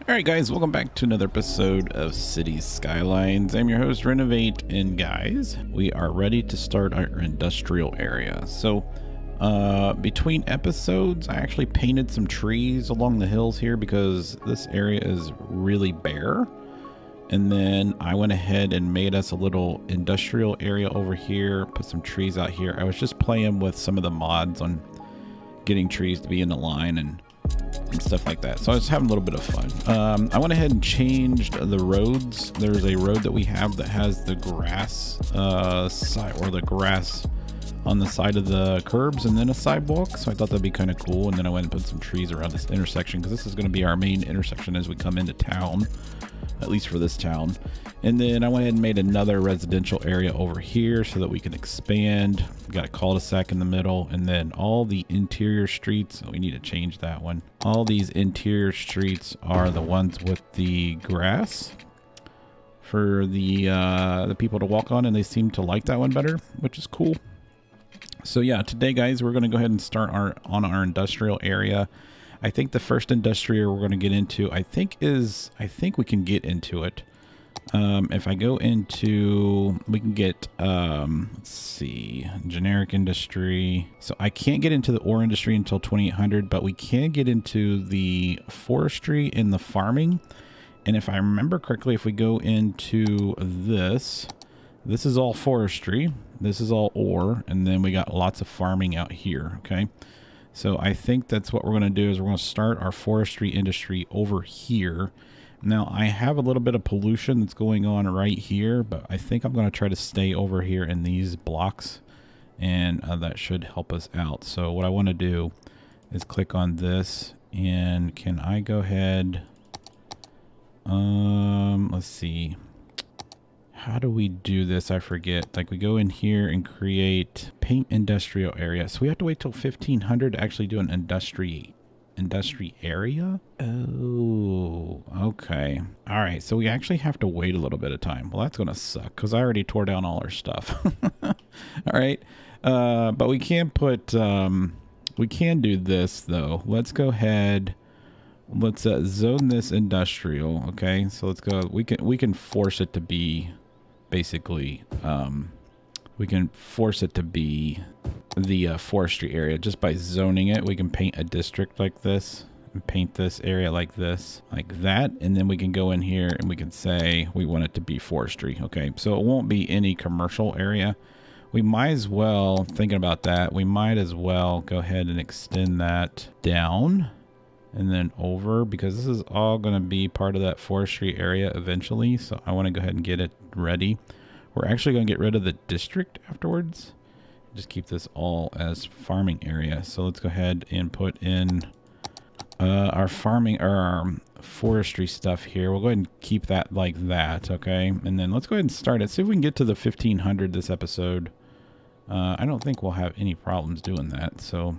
Alright guys, welcome back to another episode of Cities Skylines. I'm your host, Renovate, and guys, we are ready to start our industrial area. So, between episodes, I actually painted some trees along the hills here because this area is really bare. And then I went ahead and made us a little industrial area over here, put some trees out here. I was just playing with some of the mods on getting trees to be in the line and stuff like that. So I was having a little bit of fun. I went ahead and changed the roads. There's a road that we have that has the grass side, or the grass on the side of the curbs, and then a sidewalk. So I thought that'd be kind of cool. And then I went and put some trees around this intersection because this is going to be our main intersection as we come into town, at least for this town. And then I went ahead and made another residential area over here so that we can expand. We got a cul-de-sac in the middle, and then all the interior streets, we need to change that one. All these interior streets are the ones with the grass for the people to walk on, and they seem to like that one better, which is cool. So yeah, today guys, we're going to go ahead and start on our industrial area. I think the first industrial we're going to get into, I think we can get into it. If I go into, we can get, let's see, generic industry. So I can't get into the ore industry until 2800, but we can get into the forestry and the farming. And if I remember correctly, if we go into this is all forestry, this is all ore, and then we got lots of farming out here. Okay. So I think that's what we're going to do, is we're going to start our forestry industry over here. Now I have a little bit of pollution that's going on right here, but I think I'm going to try to stay over here in these blocks, and that should help us out. So what I want to do is click on this, and can I go ahead, let's see, how do we do this? I forget. Like, we go in here and create paint industrial area. So we have to wait till 1500 to actually do an industry area. Oh, okay. All right. So we actually have to wait a little bit of time. Well, that's going to suck because I already tore down all our stuff. All right. But we can put, we can do this though. Let's go ahead. Let's zone this industrial. Okay. So let's go. We can force it to be basically, we can force it to be the forestry area just by zoning it. We can paint a district like this and paint this area like this, like that. And then we can go in here and we can say we want it to be forestry. Okay. So it won't be any commercial area. We might as well, thinking about that, we might as well go ahead and extend that down and then over, because this is all going to be part of that forestry area eventually. So I want to go ahead and get it ready. We're actually going to get rid of the district afterwards. Just keep this all as farming area. So let's go ahead and put in our farming, or our forestry stuff here. We'll go ahead and keep that like that. Okay. And then let's go ahead and start it. See if we can get to the 1500 this episode. I don't think we'll have any problems doing that. So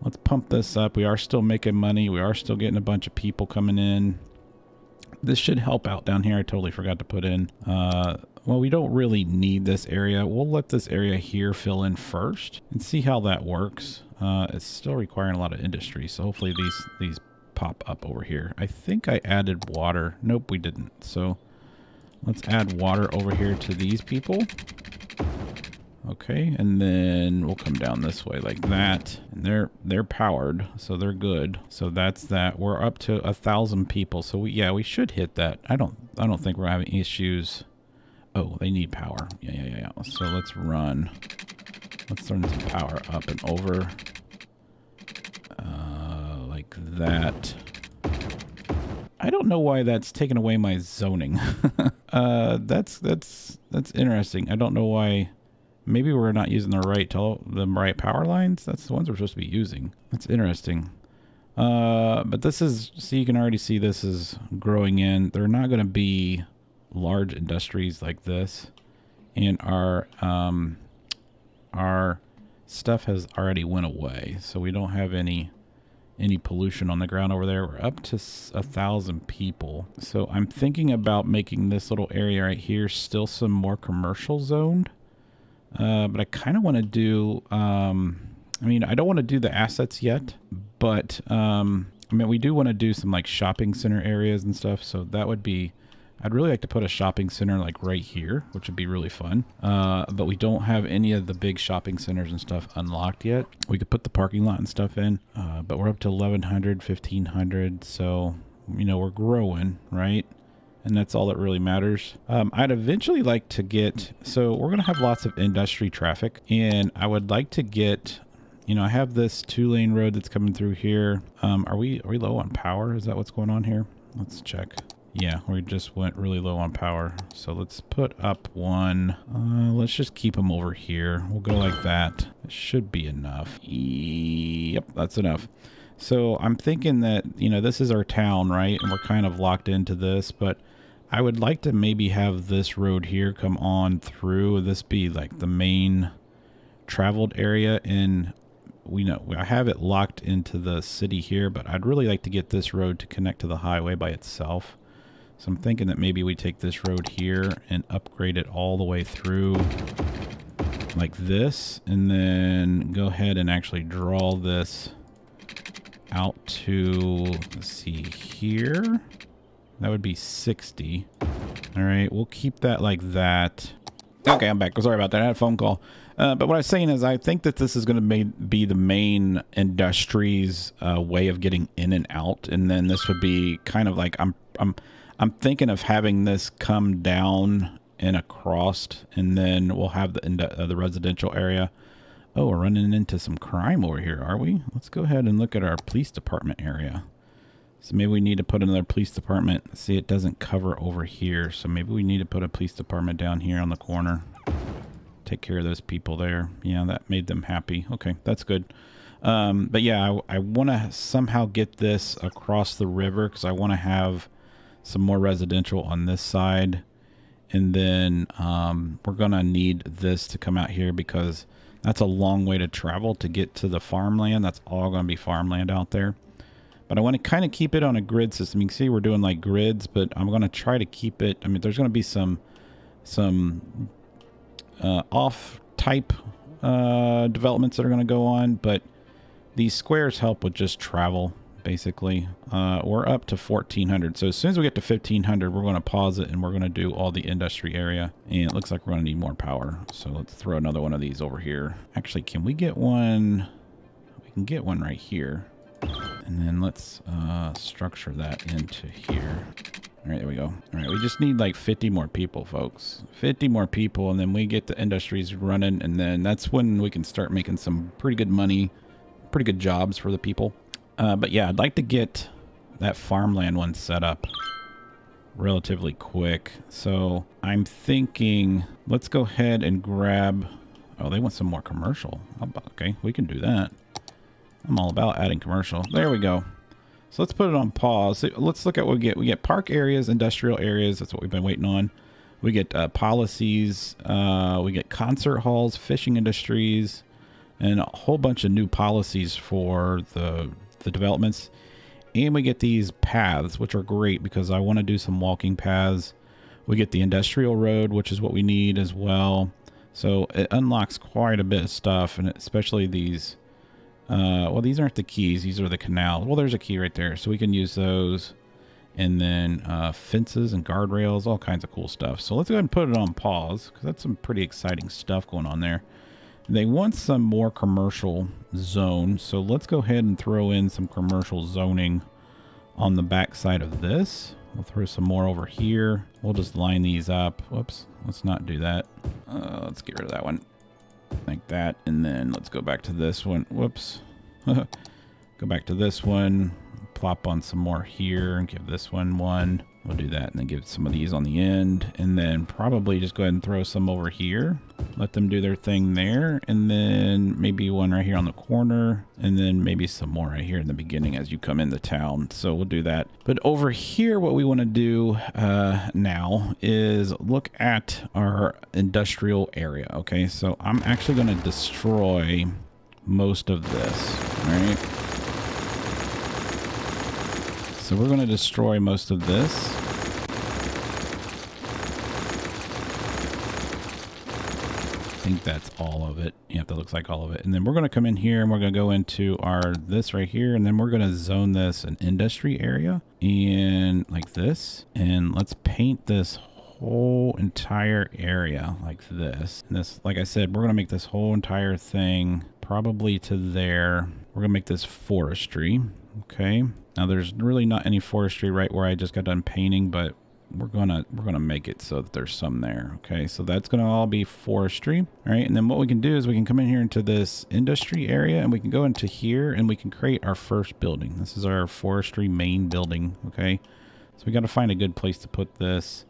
let's pump this up. We are still making money. We are still getting a bunch of people coming in. This should help out down here. I totally forgot to put in, well, we don't really need this area. We'll let this area here fill in first and see how that works. It's still requiring a lot of industry, so hopefully these pop up over here. I think I added water. Nope, we didn't. So let's add water over here to these people. Okay, and then we'll come down this way like that. And they're powered, so they're good. So that's that. We're up to 1,000 people. So we should hit that. I don't think we're having issues. Oh, they need power. Yeah. So let's run. Let's turn some power up and over. Like that. I don't know why that's taken away my zoning. That's interesting. I don't know why. Maybe we're not using the right power lines. That's the ones we're supposed to be using. That's interesting. But this is, so you can already see this is growing in. They're not going to be large industries like this. And our stuff has already went away. So we don't have any pollution on the ground over there. We're up to 1,000 people. So I'm thinking about making this little area right here still some more commercial zoned. But I kind of want to do, I mean, I don't want to do the assets yet, but I mean, we do want to do some like shopping center areas and stuff. So that would be, I'd really like to put a shopping center like right here, which would be really fun. But we don't have any of the big shopping centers and stuff unlocked yet. We could put the parking lot and stuff in, but we're up to 1,100, 1,500. So, you know, we're growing, right? And that's all that really matters. I'd eventually like to get, so we're going to have lots of industry traffic, and I would like to get, you know, I have this 2-lane road that's coming through here. Are we low on power? Is that what's going on here? Let's check. Yeah, we just went really low on power. So let's put up one. Let's just keep them over here. We'll go like that. It should be enough. Yep, that's enough. So I'm thinking that, you know, this is our town, right? And we're kind of locked into this, but I would like to maybe have this road here come on through. This be like the main traveled area, and we know I have it locked into the city here, but I'd really like to get this road to connect to the highway by itself. So I'm thinking that maybe we take this road here and upgrade it all the way through like this, and then go ahead and actually draw this out to, let's see here. That would be 60. All right, we'll keep that like that. Okay, I'm back. Sorry about that. I had a phone call. But what I was saying is I think that this is going to be the main industry's way of getting in and out. And then this would be kind of like, I'm thinking of having this come down and across, and then we'll have the residential area. Oh, we're running into some crime over here, are we? Let's go ahead and look at our police department area. So maybe we need to put another police department. See, it doesn't cover over here. So maybe we need to put a police department down here on the corner. Take care of those people there. Yeah, that made them happy. Okay, that's good. But yeah, I want to somehow get this across the river, because I want to have some more residential on this side. And then we're going to need this to come out here, because that's a long way to travel to get to the farmland. That's all going to be farmland out there. But I want to kind of keep it on a grid system. You can see we're doing like grids, but I'm going to try to keep it. I mean, there's going to be some off type developments that are going to go on, but these squares help with just travel, basically. We're up to 1,400. So as soon as we get to 1,500, we're going to pause it and we're going to do all the industry area. And it looks like we're going to need more power. So let's throw another one of these over here. Actually, can we get one? We can get one right here. And then let's structure that into here. All right, there we go. All right, we just need like 50 more people, folks. 50 more people, and then we get the industries running, and then that's when we can start making some pretty good money, pretty good jobs for the people. But yeah, I'd like to get that farmland one set up relatively quick. So I'm thinking, let's go ahead and grab... Oh, they want some more commercial. Okay, we can do that. I'm all about adding commercial. There we go. So let's put it on pause. So let's look at what we get. We get park areas, industrial areas. That's what we've been waiting on. We get policies. We get concert halls, fishing industries, and a whole bunch of new policies for the developments. And we get these paths, which are great because I want to do some walking paths. We get the industrial road, which is what we need as well. So it unlocks quite a bit of stuff, and especially these... well, these aren't the keys. These are the canals. Well, there's a key right there. So we can use those. And then fences and guardrails, all kinds of cool stuff. So let's go ahead and put it on pause, because that's some pretty exciting stuff going on there. They want some more commercial zone. So let's go ahead and throw in some commercial zoning on the back side of this. We'll throw some more over here. We'll just line these up. Whoops. Let's not do that. Let's get rid of that one. Like that, and then let's go back to this one. Whoops. Go back to this one, plop on some more here, and give this one one. We'll do that, and then give some of these on the end, and then probably just go ahead and throw some over here. Let them do their thing there, and then maybe one right here on the corner, and then maybe some more right here in the beginning as you come into town. So we'll do that. But over here, what we want to do now is look at our industrial area. Okay, so I'm actually going to destroy most of this. All right. So we're going to destroy most of this. think that's all of it. Yeah, that looks like all of it. And then we're going to come in here and we're going to go into our this right here. And then we're going to zone this an industry area and like this. And let's paint this whole entire area like this. And this, like I said, we're going to make this whole entire thing probably to there. We're going to make this forestry. Okay. Now there's really not any forestry right where I just got done painting, but we're gonna make it so that there's some there. Okay, so that's gonna all be forestry. All right, and then what we can do is we can come in here into this industry area and we can go into here and we can create our first building. This is our forestry main building. Okay, so we got to find a good place to put this,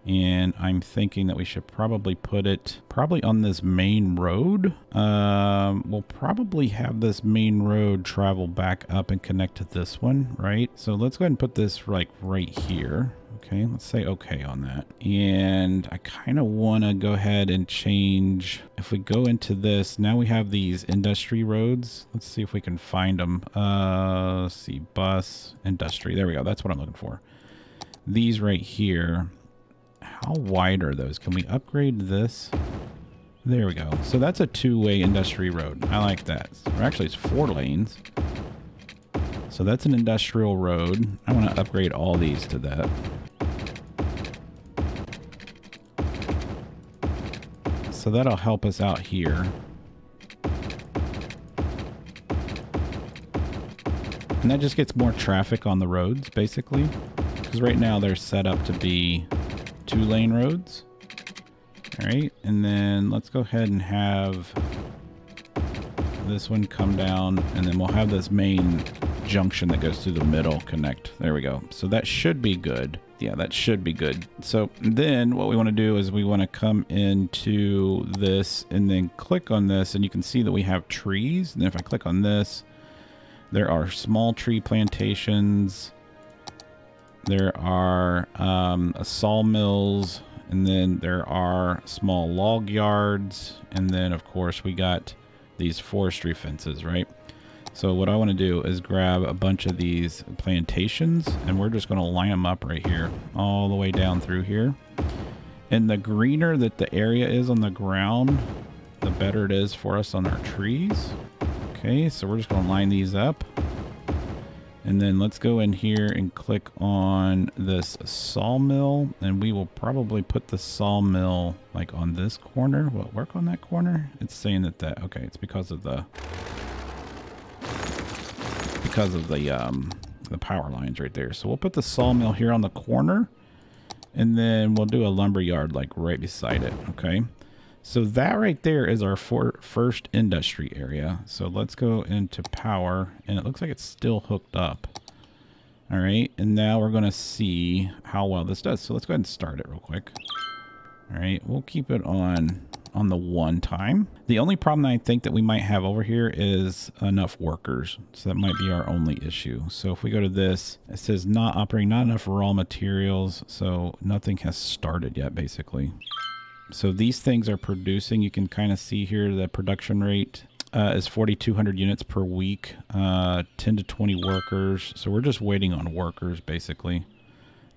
and I'm thinking that we should probably put it on this main road. We'll probably have this main road travel back up and connect to this one, right? So let's go ahead and put this like right here. Okay, let's say okay on that. And I kind of want to go ahead and change. If we go into this, now we have these industry roads. Let's see if we can find them. Let's see, bus, industry. There we go. That's what I'm looking for. These right here. How wide are those? Can we upgrade this? There we go. So that's a two-way industry road. I like that. Or actually, it's 4 lanes. So that's an industrial road. I want to upgrade all these to that. So that'll help us out here. And that just gets more traffic on the roads, basically. Because right now they're set up to be 2-lane roads. All right, and then let's go ahead and have this one come down, and then we'll have this main junction that goes through the middle connect. There we go. So that should be good. Yeah, that should be good. So then what we want to do is we want to come into this and then click on this, and you can see that we have trees. And if I click on this, there are small tree plantations. There are sawmills, and then there are small log yards. And then of course we got these forestry fences, right? So what I want to do is grab a bunch of these plantations, and we're just going to line them up right here, all the way down through here. And the greener that the area is on the ground, the better it is for us on our trees. Okay, so we're just going to line these up. And then let's go in here and click on this sawmill, and we will probably put the sawmill like on this corner. Will it work on that corner? It's saying that okay, it's because of the power lines right there. So we'll put the sawmill here on the corner, and then we'll do a lumber yard like right beside it. Okay, so that right there is our first industry area. So let's go into power, and it looks like it's still hooked up. All right, and now we're going to see how well this does. So let's go ahead and start it real quick. All right, we'll keep it on the 1 time. The only problem that I think that we might have over here is enough workers. So that might be our only issue. So if we go to this, it says not operating, not enough raw materials. So nothing has started yet, basically. So these things are producing. You can kind of see here the production rate is 4,200 units per week, 10 to 20 workers. So we're just waiting on workers, basically.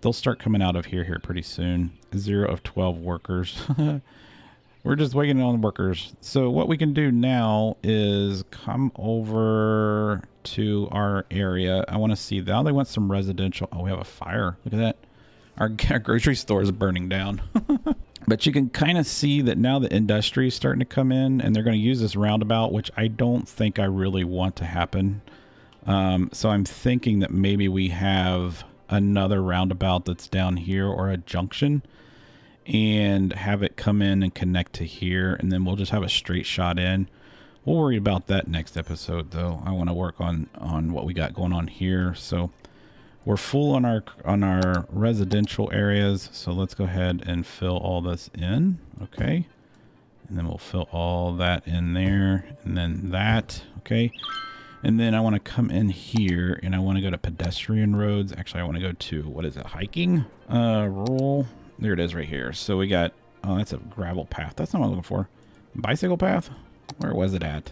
They'll start coming out of here pretty soon. 0 of 12 workers. We're just waiting on workers. So what we can do now is come over to our area. I want to see, now they want some residential. Oh, we have a fire. Look at that. Our grocery store is burning down. But you can kind of see that now the industry is starting to come in, and they're going to use this roundabout, which I don't think I really want to happen. So I'm thinking that maybe we have another roundabout that's down here, or a junction, and have it come in and connect to here, and then we'll just have a straight shot in. We'll worry about that next episode, though. I want to work on what we got going on here. So we're full on our residential areas, so let's go ahead and fill all this in. Okay, and then we'll fill all that in there, and then that. Okay, and then I want to come in here, and I want to go to pedestrian roads. Actually, I want to go to, what is it, hiking? Rural. There it is right here. So we got, oh, that's a gravel path. That's not what I'm looking for. Bicycle path? Where was it at?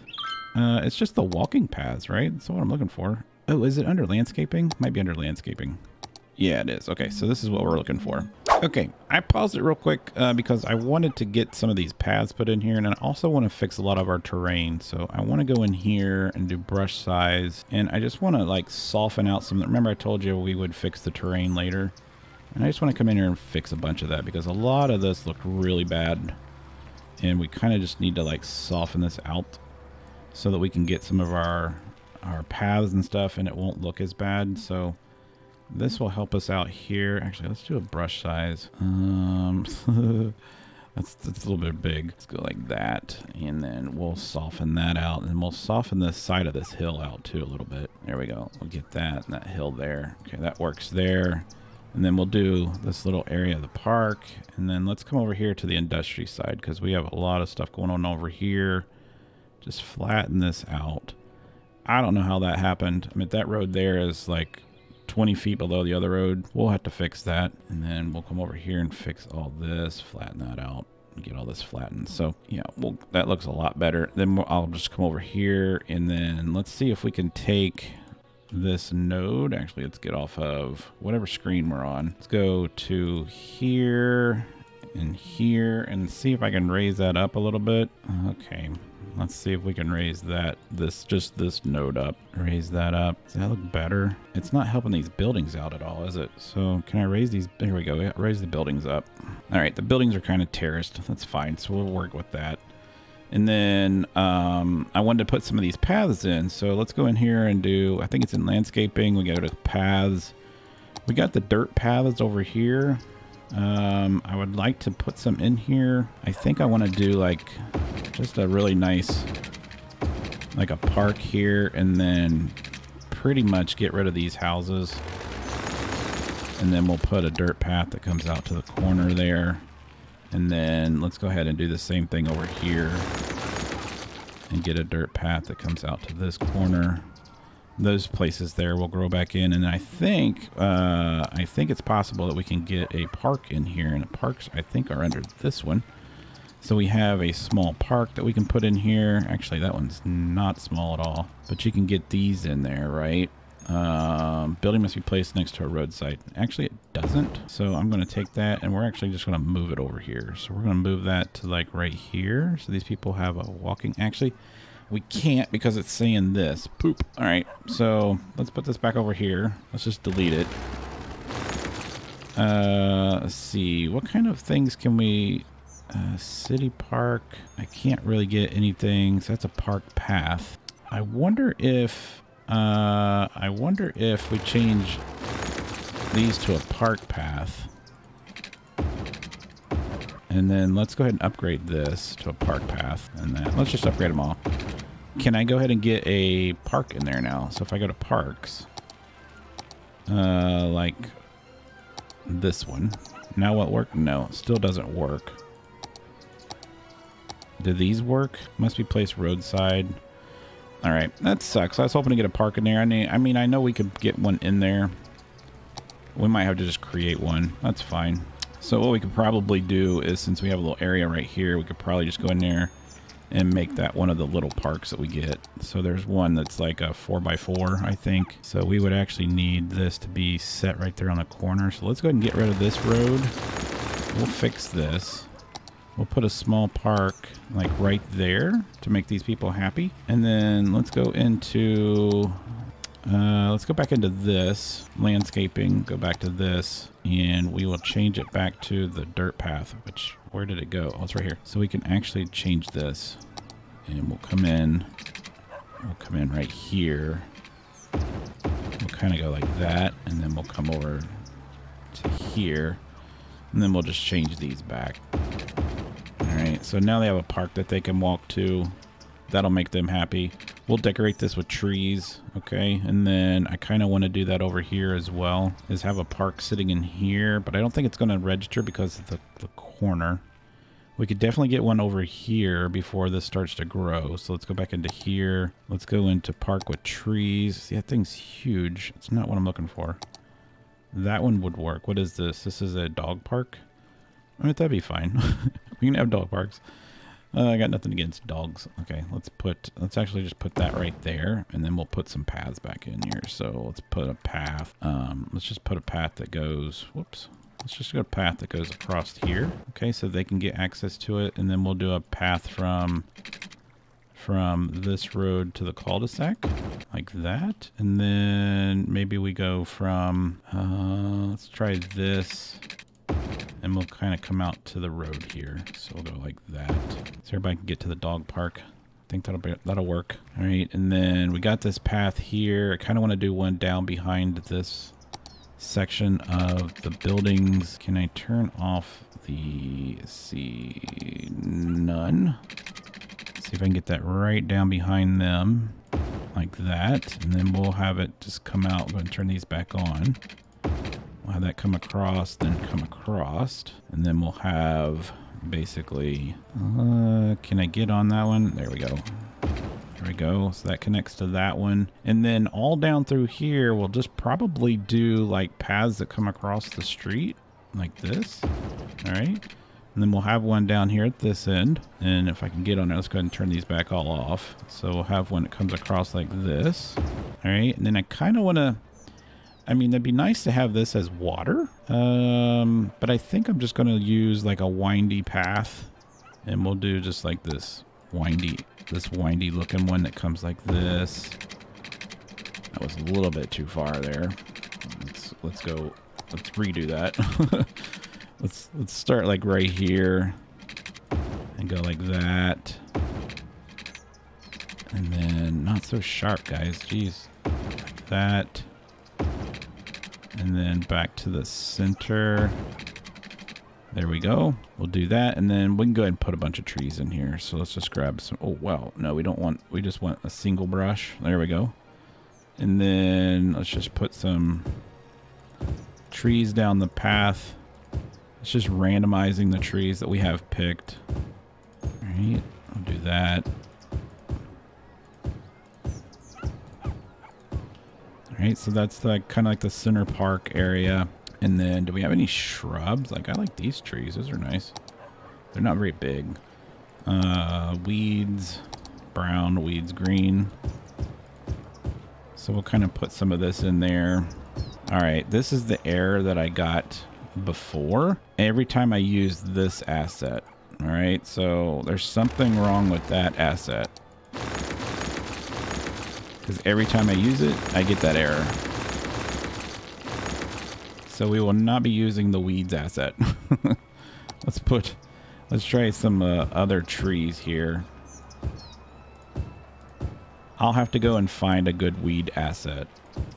It's just the walking paths, right? That's what I'm looking for. Oh, is it under landscaping? Might be under landscaping. Yeah, it is. Okay, so this is what we're looking for. Okay, I paused it real quick because I wanted to get some of these paths put in here, and I also want to fix a lot of our terrain. So I want to go in here and do brush size, and I just want to like soften out some. Remember I told you we would fix the terrain later, and I just want to come in here and fix a bunch of that because a lot of this looked really bad, and we kind of just need to like soften this out so that we can get some of our paths and stuff, and it won't look as bad. So this will help us out here. Actually, let's do a brush size. That's a little bit big. Let's go like that, and then we'll soften that out, and we'll soften this side of this hill out too a little bit. There we go. We'll get that and that hill there. Okay, that works there. And then we'll do this little area of the park, and then let's come over here to the industry side because we have a lot of stuff going on over here. Just flatten this out. I don't know how that happened. I mean, that road there is like 20 feet below the other road. We'll have to fix that. And then we'll come over here and fix all this, flatten that out, and get all this flattened. So yeah, that looks a lot better. Then I'll just come over here, and then let's see if we can take this node. Actually, let's get off of whatever screen we're on. Let's go to here and here and see if I can raise that up a little bit. Okay. Let's see if we can raise that, just this node up. Raise that up. Does that look better? It's not helping these buildings out at all, is it? So can I raise these? There we go. Yeah, raise the buildings up. All right, the buildings are kind of terraced. That's fine. So we'll work with that. And then I wanted to put some of these paths in. So let's go in here and do, I think it's in landscaping. We go to paths. We got the dirt paths over here. I would like to put some in here. I think I want to do like just a really nice, like a park here, and then pretty much get rid of these houses. And then we'll put a dirt path that comes out to the corner there. And then let's go ahead and do the same thing over here and get a dirt path that comes out to this corner. Those places there will grow back in, and I think it's possible that we can get a park in here, and the parks I think are under this one. So we have a small park that we can put in here. Actually, that one's not small at all, but you can get these in there, right? Building must be placed next to a roadside. Actually, it doesn't. So I'm going to take that, and we're actually just going to move it over here. So we're going to move that to like right here. So these people have a walking. Actually, we can't because it's saying this. Poop. All right. So let's put this back over here. Let's just delete it. Let's see. What kind of things can we... city park. I can't really get anything. So that's a park path. I wonder if we change these to a park path. And then let's go ahead and upgrade this to a park path. And then let's just upgrade them all. Can I go ahead and get a park in there now? So if I go to parks, like this one. Now what worked? No, it still doesn't work. Do these work? Must be placed roadside. All right, that sucks. I was hoping to get a park in there. I mean, I know we could get one in there. We might have to just create one. That's fine. So what we could probably do is, since we have a little area right here, we could probably just go in there and make that one of the little parks that we get. So there's one that's like a 4x4, I think. So we would actually need this to be set right there on the corner. So let's go ahead and get rid of this road. We'll fix this. We'll put a small park like right there to make these people happy. And then let's go into, let's go back into this landscaping, go back to this, and we will change it back to the dirt path, which, where did it go? Oh, it's right here. So we can actually change this, and we'll come in right here. We'll kind of go like that, and then we'll come over to here, and then we'll just change these back. Alright, so now they have a park that they can walk to. That'll make them happy. We'll decorate this with trees, okay? And then I kind of want to do that over here as well, is have a park sitting in here, but I don't think it's going to register because of the corner. We could definitely get one over here before this starts to grow. So let's go back into here. Let's go into park with trees. See, that thing's huge. It's not what I'm looking for. That one would work. What is this? This is a dog park? I mean, that'd be fine. We can have dog parks. I got nothing against dogs. Okay, let's actually just put that right there, and then we'll put some paths back in here. So let's put a path. Let's just put a path that goes, whoops. Let's just go a path that goes across here. Okay, so they can get access to it, and then we'll do a path from this road to the cul-de-sac, like that. And then maybe we go from, let's try this. And we'll kind of come out to the road here. So we'll go like that. So everybody can get to the dog park. I think that'll work. All right, and then we got this path here. I kind of want to do one down behind this section of the buildings. Can I turn off the, none? See if I can get that right down behind them, like that. And then we'll have it just come out. Go ahead and turn these back on. We'll have that come across, then come across, and then we'll have basically, can I get on that one? There we go. There we go. So that connects to that one. And then all down through here, we'll just probably do like paths that come across the street like this. All right. And then we'll have one down here at this end. And if I can get on there, let's go ahead and turn these back all off. So we'll have one that comes across like this. All right. And then I kind of want to, I mean, it'd be nice to have this as water, but I think I'm just going to use like a windy path, and we'll do just like this windy looking one that comes like this. That was a little bit too far there. Let's redo that. let's start like right here and go like that. And then not so sharp, guys. Jeez. Like that. And then back to the center. There we go. We'll do that, and then we can go ahead and put a bunch of trees in here. So let's just grab some. Oh, well, no, we don't want, we just want a single brush. There we go. And then let's just put some trees down the path. It's just randomizing the trees that we have picked. All right, I'll do that. All right, so that's the kind of like the center park area. And then do we have any shrubs? Like, I like these trees. Those are nice. They're not very big. Weeds, brown, weeds, green. So we'll kind of put some of this in there. All right, this is the error that I got before. Every time I use this asset. All right, so there's something wrong with that asset. Because every time I use it, I get that error. So we will not be using the weeds asset. Let's try some other trees here. I'll have to go and find a good weed asset.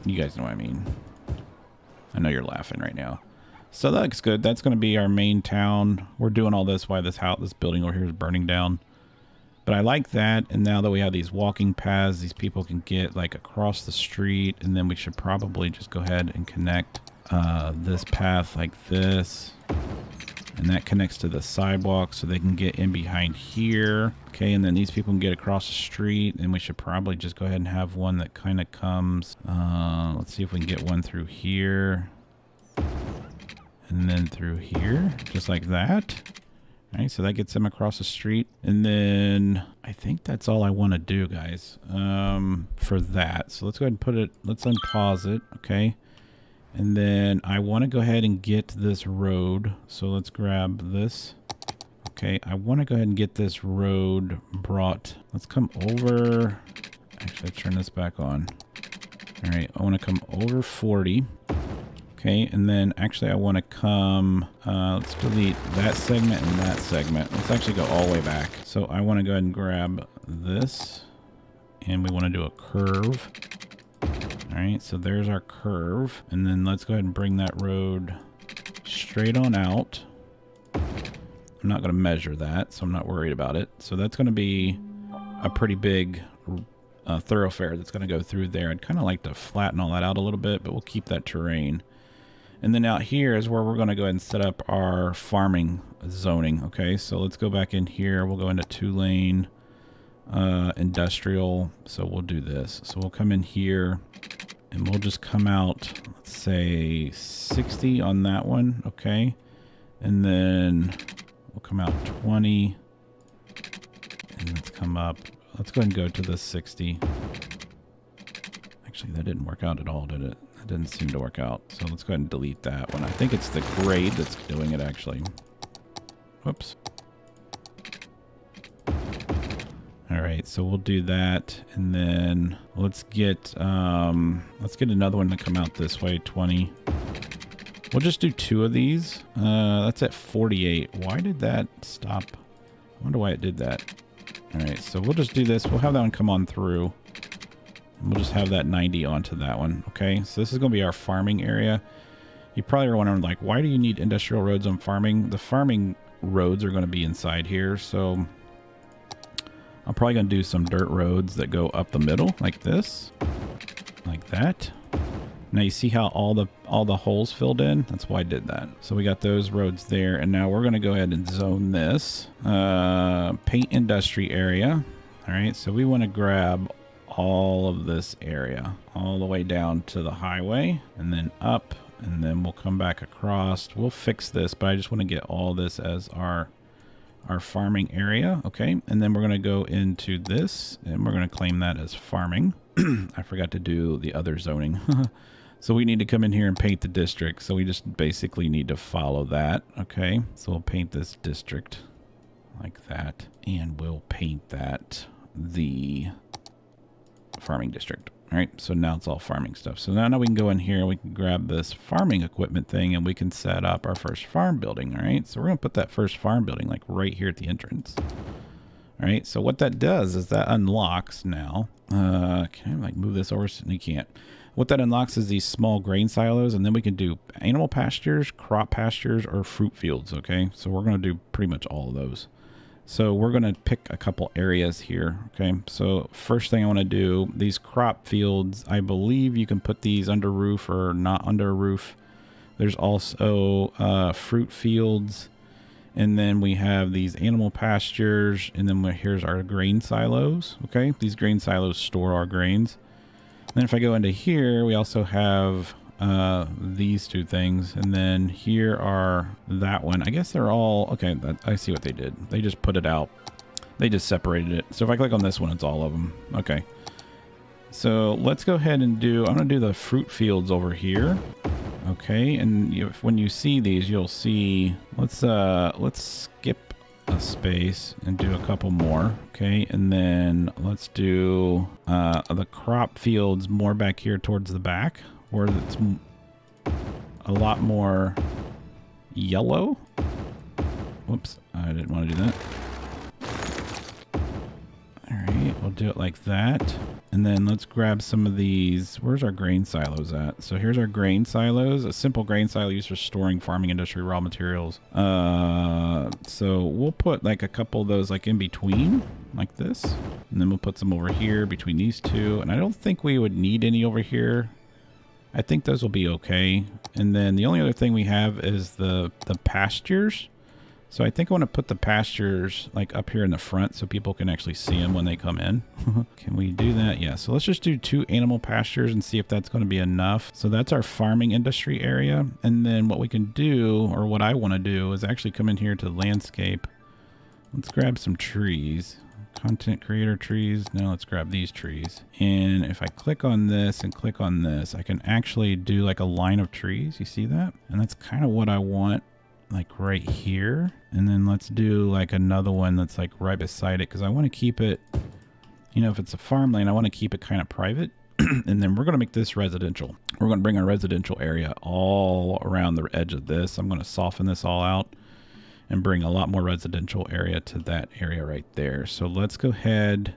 You guys know what I mean. I know you're laughing right now. So that looks good. That's going to be our main town. We're doing all this while this building over here is burning down. But I like that, and now that we have these walking paths, these people can get like across the street, and then we should probably just go ahead and connect this path like this. And that connects to the sidewalk so they can get in behind here. Okay, and then these people can get across the street, and we should probably just go ahead and have one that kind of comes, let's see if we can get one through here. And then through here, just like that. All right, so that gets them across the street. And then I think that's all I want to do, guys, for that. So let's go ahead and put it, let's unpause it, okay? And then I want to go ahead and get this road. So let's grab this. Okay, I want to go ahead and get this road brought. Let's come over. Actually, let's turn this back on. All right, I want to come over 40. Okay, and then actually I want to come, let's delete that segment and that segment. Let's actually go all the way back. So I want to go ahead and grab this, and we want to do a curve. All right, so there's our curve. And then let's go ahead and bring that road straight on out. I'm not going to measure that, so I'm not worried about it. So that's going to be a pretty big thoroughfare that's going to go through there. I'd kind of like to flatten all that out a little bit, but we'll keep that terrain. And then out here is where we're going to go ahead and set up our farming zoning. Okay, so let's go back in here. We'll go into 2-lane industrial. So we'll do this. So we'll come in here and we'll just come out, let's say 60 on that one. Okay, and then we'll come out 20 And let's come up. Let's go ahead and go to the 60. Actually, that didn't work out at all, did it? That didn't seem to work out. So let's go ahead and delete that one. I think it's the grade that's doing it, actually. Whoops. All right, so we'll do that, and then let's get another one to come out this way, 20. We'll just do 2 of these. That's at 48. Why did that stop? I wonder why it did that. All right, so we'll just do this. We'll have that one come on through. And we'll just have that 90 onto that one. Okay, so this is going to be our farming area. You probably are wondering, like, why do you need industrial roads on farming? The farming roads are going to be inside here, so I'm probably going to do some dirt roads that go up the middle like this, like that. Now you see how all the holes filled in? That's why I did that. So we got those roads there, and now we're going to go ahead and zone this paint industry area. All right, so we want to grab all of this area all the way down to the highway, and then up, and then we'll come back across. We'll fix this, but I just want to get all this as our farming area. Okay, and then we're going to go into this, and we're going to claim that as farming. I forgot to do the other zoning. So we need to come in here and paint the district. So we just basically need to follow that. Okay, so we'll paint this district like that, and we'll paint that the farming district. All right, so now it's all farming stuff. So now we can go in here, we can grab this farming equipment thing, and we can set up our first farm building. All right, so we're gonna put that first farm building like right here at the entrance. All right, so what that does is that unlocks now. Can I like move this over? You can't. What that unlocks is these small grain silos, and then we can do animal pastures, crop pastures, or fruit fields. Okay, so we're gonna do pretty much all of those. So we're going to pick a couple areas here. Okay, so first thing I want to do, these crop fields, I believe you can put these under roof or not under a roof. There's also fruit fields, and then we have these animal pastures, and then here's our grain silos. Okay, these grain silos store our grains. And then if I go into here, we also have these 2 things, and then here are that one. I guess they're all okay. I see what they did. They just put it out. They just separated it. So if I click on this one, it's all of them. Okay, so let's go ahead and I'm gonna do the fruit fields over here. Okay, and when you see these, you'll see, let's skip a space and do a couple more. Okay, and then let's do the crop fields more back here towards the back, where it's a lot more yellow. Whoops, I didn't want to do that. All right, we'll do it like that. And then let's grab some of these. Where's our grain silos at? So here's our grain silos, a simple grain silo used for storing farming industry raw materials. So we'll put like a couple of those like in between, like this. And then we'll put some over here between these 2. And I don't think we would need any over here. I think those will be okay. And then the only other thing we have is the pastures. So I think I want to put the pastures like up here in the front so people can actually see them when they come in. Can we do that? Yeah, so let's just do 2 animal pastures and see if that's going to be enough. So that's our farming industry area. And then what we can do, or what I want to do, is actually come in here to landscape. Let's grab some trees. Content creator trees. Now let's grab these trees. And if I click on this and click on this, I can actually do like a line of trees. You see that? And that's kind of what I want, like right here. And then let's do like another one that's like right beside it, because I want to keep it, you know, if it's a farmland, I want to keep it kind of private. And then we're going to make this residential. We're going to bring our residential area all around the edge of this. I'm going to soften this all out and bring a lot more residential area to that area right there. So let's go ahead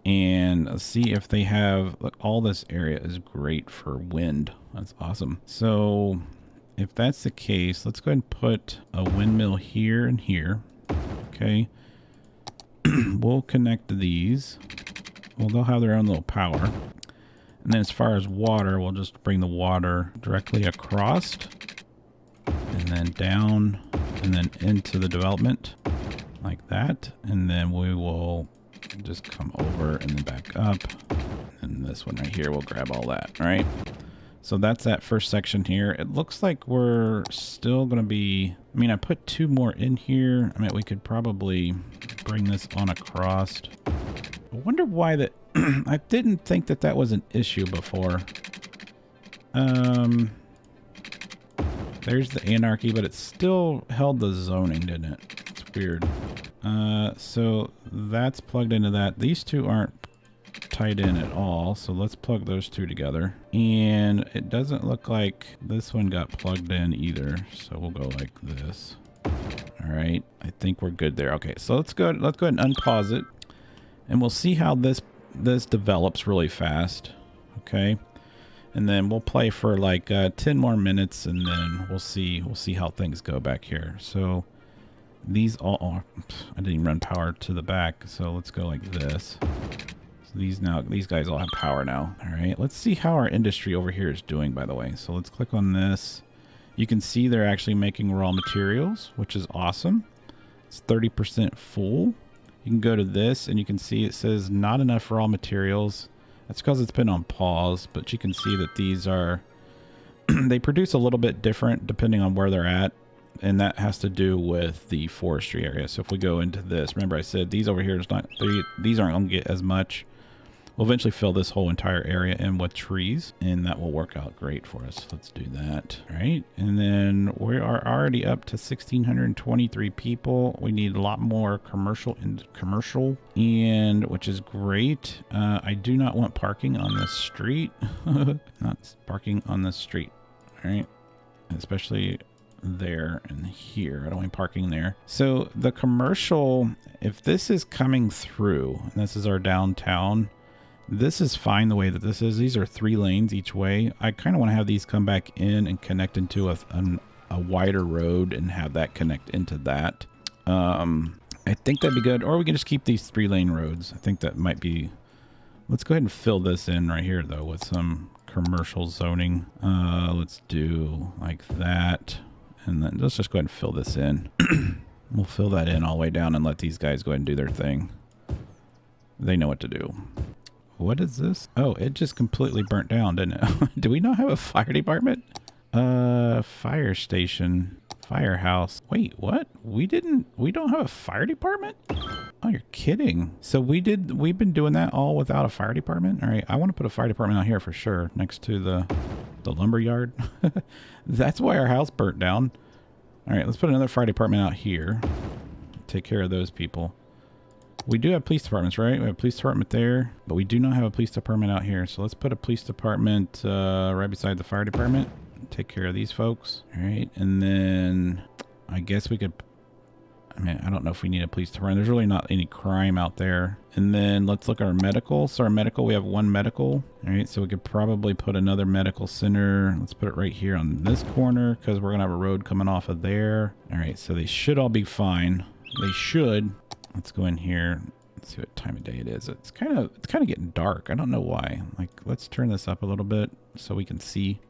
and see if they have, look, all this area is great for wind. That's awesome. So if that's the case, let's go ahead and put a windmill here and here. Okay. We'll connect these. Well, they'll have their own little power. And then as far as water, we'll just bring the water directly across and then down and then into the development like that. And then we will just come over and then back up. And this one right here, we'll grab all that. All right. So that's that first section here. It looks like we're still going to be... I mean, I put 2 more in here. I mean, we could probably bring this on across. I wonder why that... I didn't think that that was an issue before. There's the anarchy, but it still held the zoning, didn't it? It's weird. So that's plugged into that. These 2 aren't tied in at all, so let's plug those 2 together. And it doesn't look like this one got plugged in either, so we'll go like this. All right, I think we're good there. Okay, so let's go ahead and unpause it, and we'll see how this develops really fast. Okay, and then we'll play for like 10 more minutes, and then we'll see how things go back here. So these all are, I didn't even run power to the back, so let's go like this. These guys all have power now. All right, let's see how our industry over here is doing, by the way. So let's click on this. You can see they're actually making raw materials, which is awesome. It's 30% full. You can go to this and you can see it says not enough raw materials. That's because it's been on pause, but you can see that these are, they produce a little bit different depending on where they're at. And that has to do with the forestry area. So if we go into this, remember I said these over here is not, these aren't going to get as much. We'll eventually fill this whole entire area in with trees, and that will work out great for us. Let's do that. All right, and then we are already up to 1,623 people. We need a lot more commercial, and which is great. I do not want parking on this street. Not parking on this street. All right, especially there and here. I don't want parking there. So the commercial, if this is coming through, and this is our downtown, this is fine the way that this is. These are 3 lanes each way. I kind of want to have these come back in and connect into a wider road and have that connect into that. I think that'd be good. Or we can just keep these 3-lane roads. I think that might be... Let's go ahead and fill this in right here, though, with some commercial zoning. Let's do like that. And then let's just go ahead and fill this in. We'll fill that in all the way down and let these guys go ahead and do their thing. They know what to do. What is this? Oh, it just completely burnt down, didn't it? Do we not have a fire department? Fire station. Firehouse. Wait, what? We don't have a fire department? Oh, you're kidding. So we've been doing that all without a fire department? All right, I want to put a fire department out here for sure, next to the lumber yard. That's why our house burnt down. All right, let's put another fire department out here. Take care of those people. We do have police departments, right? We have a police department there, but we do not have a police department out here. So let's put a police department right beside the fire department. Take care of these folks. All right, and then I guess we could... I mean, I don't know if we need a police department. There's really not any crime out there. And then let's look at our medical. So our medical, we have 1 medical. All right, so we could probably put another medical center. Let's put it right here on this corner because we're going to have a road coming off of there. All right, so they should all be fine. They should. Let's go in here. Let's see what time of day it is. It's kind of getting dark. I don't know why. Like, let's turn this up a little bit so we can see.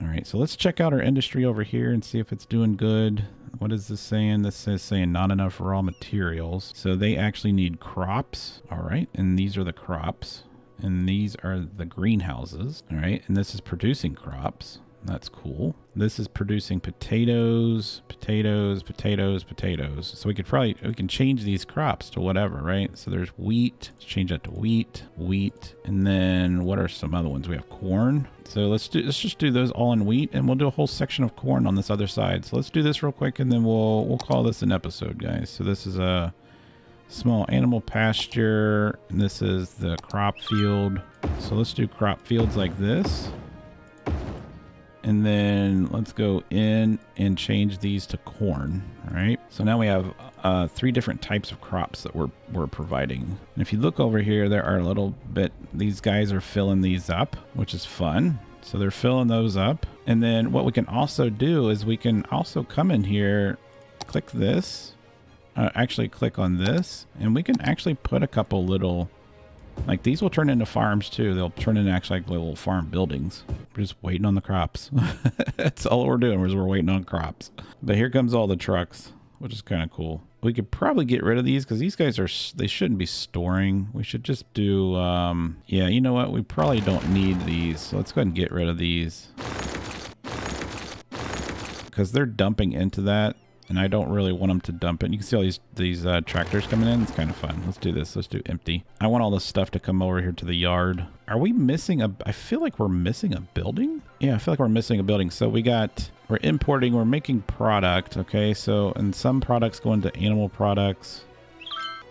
All right, so let's check out our industry over here and see if it's doing good. What is this saying? This is saying not enough raw materials. So they actually need crops. All right, and these are the crops. And these are the greenhouses. All right, and this is producing crops. That's cool. This is producing potatoes, potatoes, potatoes, potatoes. So we can change these crops to whatever, right? So there's wheat. Let's change that to wheat, wheat. And then what are some other ones? We have corn. So let's just do those all in wheat, and we'll do a whole section of corn on this other side. So let's do this real quick, and then we'll call this an episode, guys. So this is a small animal pasture, and this is the crop field. So let's do crop fields like this. And then let's go in and change these to corn. All right. So now we have 3 different types of crops that we're providing. And if you look over here, there are a little bit, these guys are filling these up, which is fun. So they're filling those up. And then what we can also do is we can also come in here, click this, actually click on this, and we can actually put a couple little, like these will turn into farms too. They'll turn into actually like little farm buildings. We're just waiting on the crops. That's all we're doing is we're waiting on crops. But here comes all the trucks. which is kind of cool. We could probably get rid of these because these guys they shouldn't be storing. We should just do, yeah, you know what? We probably don't need these. So let's go ahead and get rid of these because they're dumping into that. And I don't really want them to dump it. You can see all these tractors coming in. It's kind of fun. Let's do this. Let's do empty. I want all this stuff to come over here to the yard. Are we missing I feel like we're missing a building. Yeah, I feel like we're missing a building. So we're importing, we're making product. Okay, so, and some products go into animal products.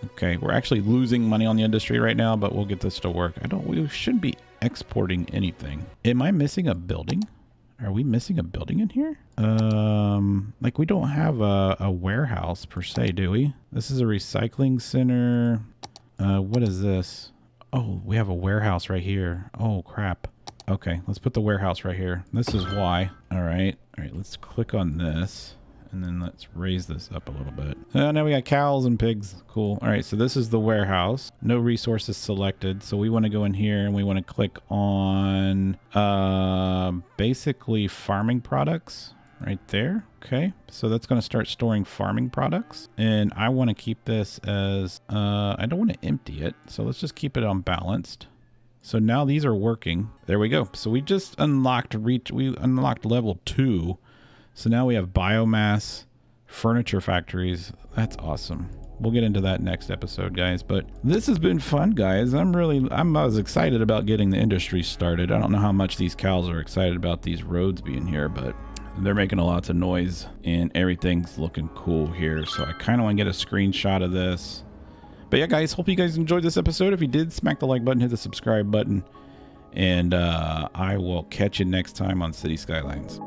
Okay, we're actually losing money on the industry right now, but we'll get this to work. We shouldn't be exporting anything. Am I missing a building? Are we missing a building in here? Like we don't have a warehouse per se, do we? This is a recycling center. What is this? Oh, we have a warehouse right here. Oh, crap. Okay, let's put the warehouse right here. This is why. All right, let's click on this. And then let's raise this up a little bit. Now we got cows and pigs. Cool. All right, so this is the warehouse. No resources selected. So we want to go in here and we want to click on basically farming products right there. Okay, so that's going to start storing farming products. And I want to keep this as, I don't want to empty it. So let's just keep it unbalanced. So now these are working. There we go. So we just unlocked level 2. So now we have biomass, furniture factories. That's awesome. We'll get into that next episode, guys. But this has been fun, guys. I was excited about getting the industry started. I don't know how much these cows are excited about these roads being here, but they're making lots of noise and everything's looking cool here. So I kind of want to get a screenshot of this. But yeah, guys, hope you guys enjoyed this episode. If you did, smack the like button, hit the subscribe button, and I will catch you next time on City Skylines.